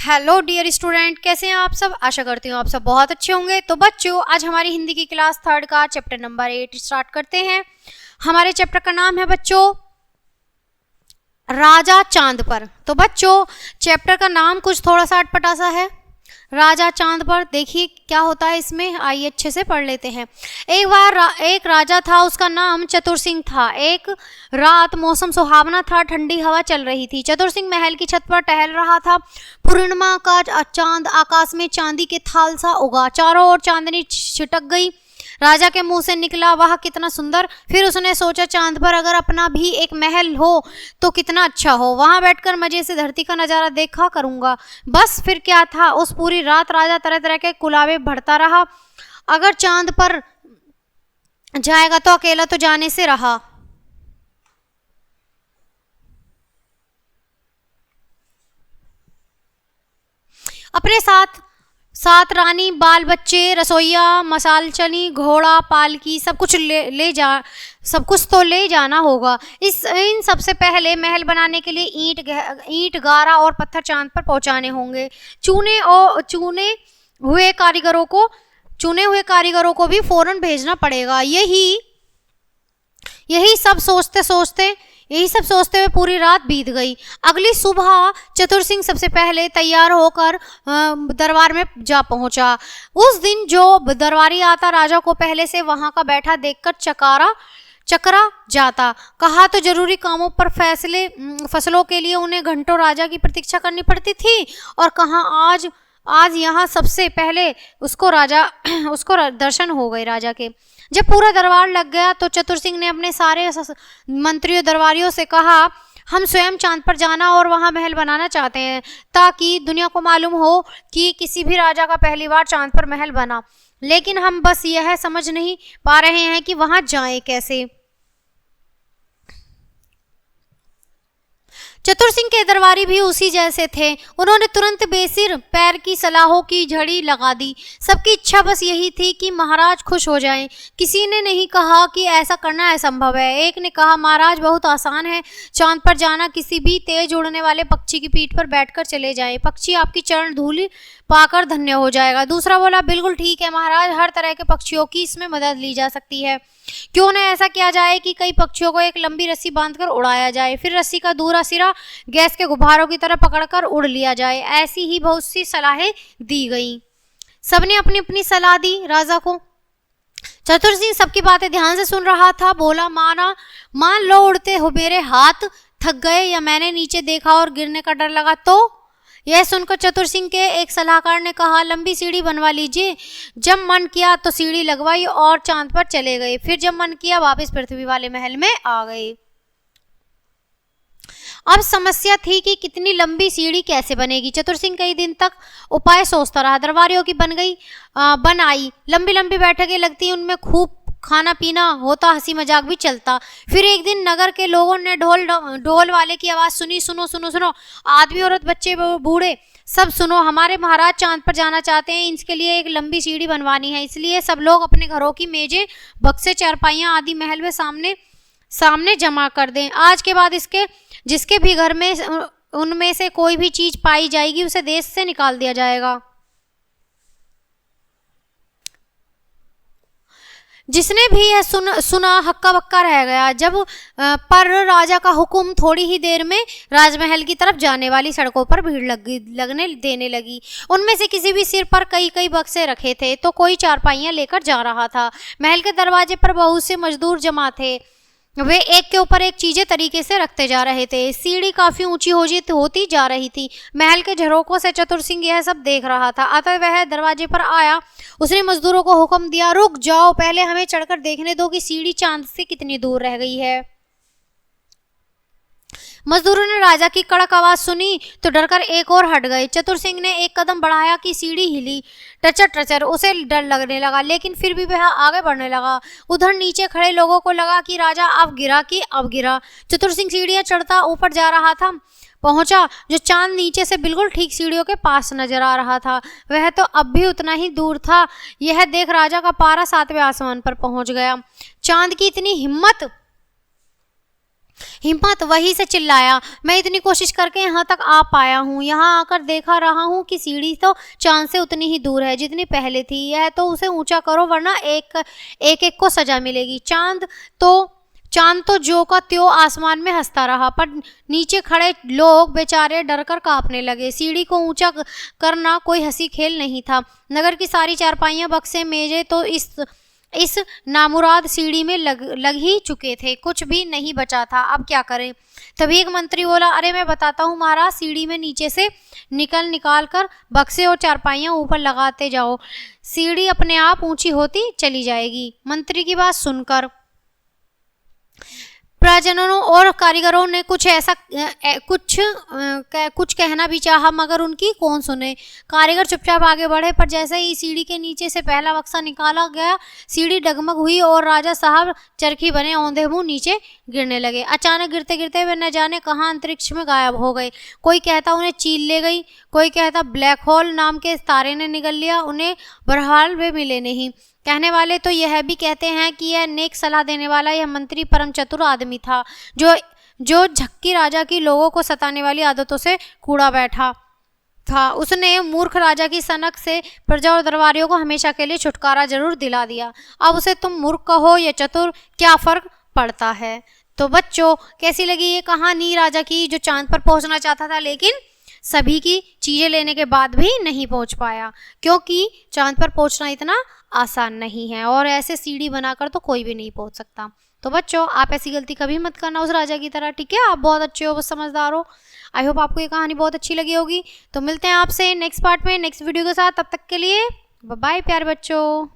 Hello dear student, कैसे हैं आप सब। आशा करती हूँ आप सब बहुत अच्छे होंगे। तो बच्चों, आज हमारी हिंदी की क्लास 3 का चैप्टर नंबर 8 स्टार्ट करते हैं। हमारे चैप्टर का नाम है बच्चों राजा चांद पर। तो बच्चों, चैप्टर का नाम कुछ थोड़ा सा अटपटा सा है, राजा चांद पर। देखिए क्या होता है इसमें, आइए अच्छे से पढ़ लेते हैं। एक बार एक राजा था, उसका नाम चतुर सिंह था। एक रात मौसम सुहावना था, ठंडी हवा चल रही थी। चतुर सिंह महल की छत पर टहल रहा था। पूर्णिमा का चांद आकाश में चांदी के थाल सा उगा, चारों ओर चांदनी छिटक गई। राजा के मुंह से निकला, वाह कितना सुंदर। फिर उसने सोचा, चांद पर अगर अपना भी एक महल हो तो कितना अच्छा हो, वहां बैठकर मजे से धरती का नजारा देखा करूंगा। बस फिर क्या था, उस पूरी रात राजा तरह तरह के कुलावे भरता रहा। अगर चांद पर जाएगा तो अकेला तो जाने से रहा। अपने साथ सात रानी, बाल बच्चे, रसोईया, मसाल चनी, घोड़ा, पालकी, सब कुछ सब कुछ तो ले जाना होगा। इन सबसे पहले महल बनाने के लिए ईंट, गारा और पत्थर चांद पर पहुंचाने होंगे। चुने हुए कारीगरों को भी फौरन भेजना पड़ेगा। यही सब सोचते हुए पूरी रात बीत गई। अगली सुबह चतुर सिंह सबसे पहले तैयार होकर दरबार में जा पहुंचा। उस दिन जो दरबारी आता, राजा को पहले से वहां का बैठा देखकर चकरा जाता। कहा तो जरूरी कामों पर फैसलों के लिए उन्हें घंटों राजा की प्रतीक्षा करनी पड़ती थी, और कहा आज यहाँ सबसे पहले उसको दर्शन हो गए राजा के। जब पूरा दरबार लग गया तो चतुर सिंह ने अपने सारे मंत्रियों दरबारियों से कहा, हम स्वयं चांद पर जाना और वहां महल बनाना चाहते हैं, ताकि दुनिया को मालूम हो कि किसी भी राजा का पहली बार चांद पर महल बना। लेकिन हम बस यह समझ नहीं पा रहे हैं कि वहां जाएं कैसे। चतुर सिंह के दरबारी भी उसी जैसे थे। उन्होंने तुरंत बेसिर पैर की सलाहों की झड़ी लगा दी। सबकी इच्छा बस यही थी कि महाराज खुश हो जाएं। किसी ने नहीं कहा कि ऐसा करना असंभव है। एक ने कहा, महाराज बहुत आसान है, चांद पर जाना, किसी भी तेज उड़ने वाले पक्षी की पीठ पर बैठकर चले जाएं, पक्षी आपकी चरण धूलि पाकर धन्य हो जाएगा। दूसरा बोला, बिल्कुल ठीक है महाराज, हर तरह के पक्षियों की इसमें मदद ली जा सकती है। क्यों न ऐसा किया जाए कि कई पक्षियों को एक लंबी रस्सी बांधकर उड़ाया जाए, फिर रस्सी का दूसरा सिरा गैस के गुब्बारों की तरह पकड़कर उड़ लिया जाए। ऐसी ही बहुत सी सलाहें दी गई। सबने अपनी अपनी सलाह दी राजा को। चतुर सिंह सबकी बातें ध्यान से सुन रहा था। बोला, मान लो उड़ते हो मेरे हाथ थक गए, या मैंने नीचे देखा और गिरने का डर लगा तो। यह सुनकर चतुर सिंह के एक सलाहकार ने कहा, लंबी सीढ़ी बनवा लीजिए। जब मन किया तो सीढ़ी लगवाई और चांद पर चले गए। फिर जब मन किया वापस पृथ्वी वाले महल में आ गए। अब समस्या थी कि कितनी लंबी सीढ़ी कैसे बनेगी। चतुर सिंह कई दिन तक उपाय सोचता रहा। दरबारियों की बन आई लंबी लंबी बैठकें लगती, उनमें खूब खाना पीना होता, हंसी मजाक भी चलता। फिर एक दिन नगर के लोगों ने ढोल वाले की आवाज सुनी, सुनो सुनो सुनो, आदमी औरत बच्चे बूढ़े सब सुनो, हमारे महाराज चांद पर जाना चाहते हैं, इसके लिए एक लंबी सीढ़ी बनवानी है। इसलिए सब लोग अपने घरों की मेजें, बक्से, चारपाइयां आदि महल में सामने जमा कर दें। आज के बाद जिसके भी घर में उनमें से कोई भी चीज पाई जाएगी उसे देश से निकाल दिया जाएगा। जिसने भी यह सुना हक्का बक्का रह गया। पर राजा का हुक्म, थोड़ी ही देर में राजमहल की तरफ जाने वाली सड़कों पर भीड़ लगने देने लगी। उनमें से किसी भी सिर पर कई बक्से रखे थे तो कोई चारपाइयां लेकर जा रहा था। महल के दरवाजे पर बहुत से मजदूर जमा थे। वे एक के ऊपर एक चीजें तरीके से रखते जा रहे थे। सीढ़ी काफी ऊंची होती जा रही थी। महल के झरोकों से चतुर सिंह यह सब देख रहा था। अतः वह दरवाजे पर आया। उसने मजदूरों को हुक्म दिया, रुक जाओ, पहले हमें चढ़कर देखने दो कि सीढ़ी चांद से कितनी दूर रह गई है। मजदूरों ने राजा की कड़क आवाज सुनी तो डरकर एक और हट गए। चतुर सिंह ने एक कदम बढ़ाया कि सीढ़ी हिली, टचर टचर। उसे डर लगने लगा, लेकिन फिर भी वह आगे बढ़ने लगा। उधर नीचे खड़े लोगों को लगा कि राजा अब गिरा। चतुर सिंह सीढ़ियां चढ़ता ऊपर जा रहा था। पहुंचा जो चांद नीचे से बिल्कुल ठीक सीढ़ियों के पास नजर आ रहा था। वह तो अब भी उतना ही दूर था। यह देख राजा का पारा 7वें आसमान पर पहुंच गया। चांद की इतनी हिम्मत हिम्मत वहीं से चिल्लाया, मैं इतनी कोशिश करके यहाँ तक आ पाया हूँ, यहाँ आकर देखा रहा हूँ कि सीढ़ी तो चांद से उतनी ही दूर है जितनी पहले थी। यह तो उसे ऊंचा करो वरना एक एक को सजा मिलेगी। चांद तो ज्यों का त्यों आसमान में हंसता रहा, पर नीचे खड़े लोग बेचारे डरकर कांपने लगे। सीढ़ी को ऊंचा करना कोई हंसी खेल नहीं था। नगर की सारी चारपाइयाँ, बक्से, मेजें तो इस नामुराद सीढ़ी में लग ही चुके थे, कुछ भी नहीं बचा था। अब क्या करें? तभी एक मंत्री बोला, अरे मैं बताता हूँ महाराज, सीढ़ी में नीचे से निकाल कर बक्से और चारपाइयाँ ऊपर लगाते जाओ, सीढ़ी अपने आप ऊंची होती चली जाएगी। मंत्री की बात सुनकर प्रजनों और कारीगरों ने कुछ कहना भी चाहा, मगर उनकी कौन सुने। कारीगर चुपचाप आगे बढ़े, पर जैसे ही सीढ़ी के नीचे से पहला बक्सा निकाला गया, सीढ़ी डगमग हुई और राजा साहब चरखी बने औंधे मुंह नीचे गिरने लगे। अचानक गिरते गिरते वे न जाने कहाँ अंतरिक्ष में गायब हो गए। कोई कहता उन्हें चील ले गई, कोई कहता ब्लैक होल नाम के तारे ने निगल लिया उन्हें, बहरहाल वे मिले नहीं। कहने वाले तो यह भी कहते हैं कि यह नेक सलाह देने वाला यह मंत्री परम चतुर आदमी था, जो झक्की राजा की लोगों को सताने वाली आदतों से कूड़ा बैठा था। उसने मूर्ख राजा की सनक से प्रजा और दरबारियों को हमेशा के लिए छुटकारा जरूर दिला दिया। अब उसे तुम मूर्ख कहो या चतुर, क्या फर्क पड़ता है। तो बच्चों, कैसी लगी ये कहानी राजा की, जो चांद पर पहुंचना चाहता था लेकिन सभी की चीजें लेने के बाद भी नहीं पहुंच पाया, क्योंकि चांद पर पहुंचना इतना आसान नहीं है और ऐसे सीढ़ी बनाकर तो कोई भी नहीं पहुंच सकता। तो बच्चों, आप ऐसी गलती कभी मत करना उस राजा की तरह, ठीक है? आप बहुत अच्छे हो, बहुत समझदार हो। आई होप आपको ये कहानी बहुत अच्छी लगी होगी। तो मिलते हैं आपसे नेक्स्ट पार्ट में, नेक्स्ट वीडियो के साथ। तब तक के लिए बाय बाय प्यारे बच्चों।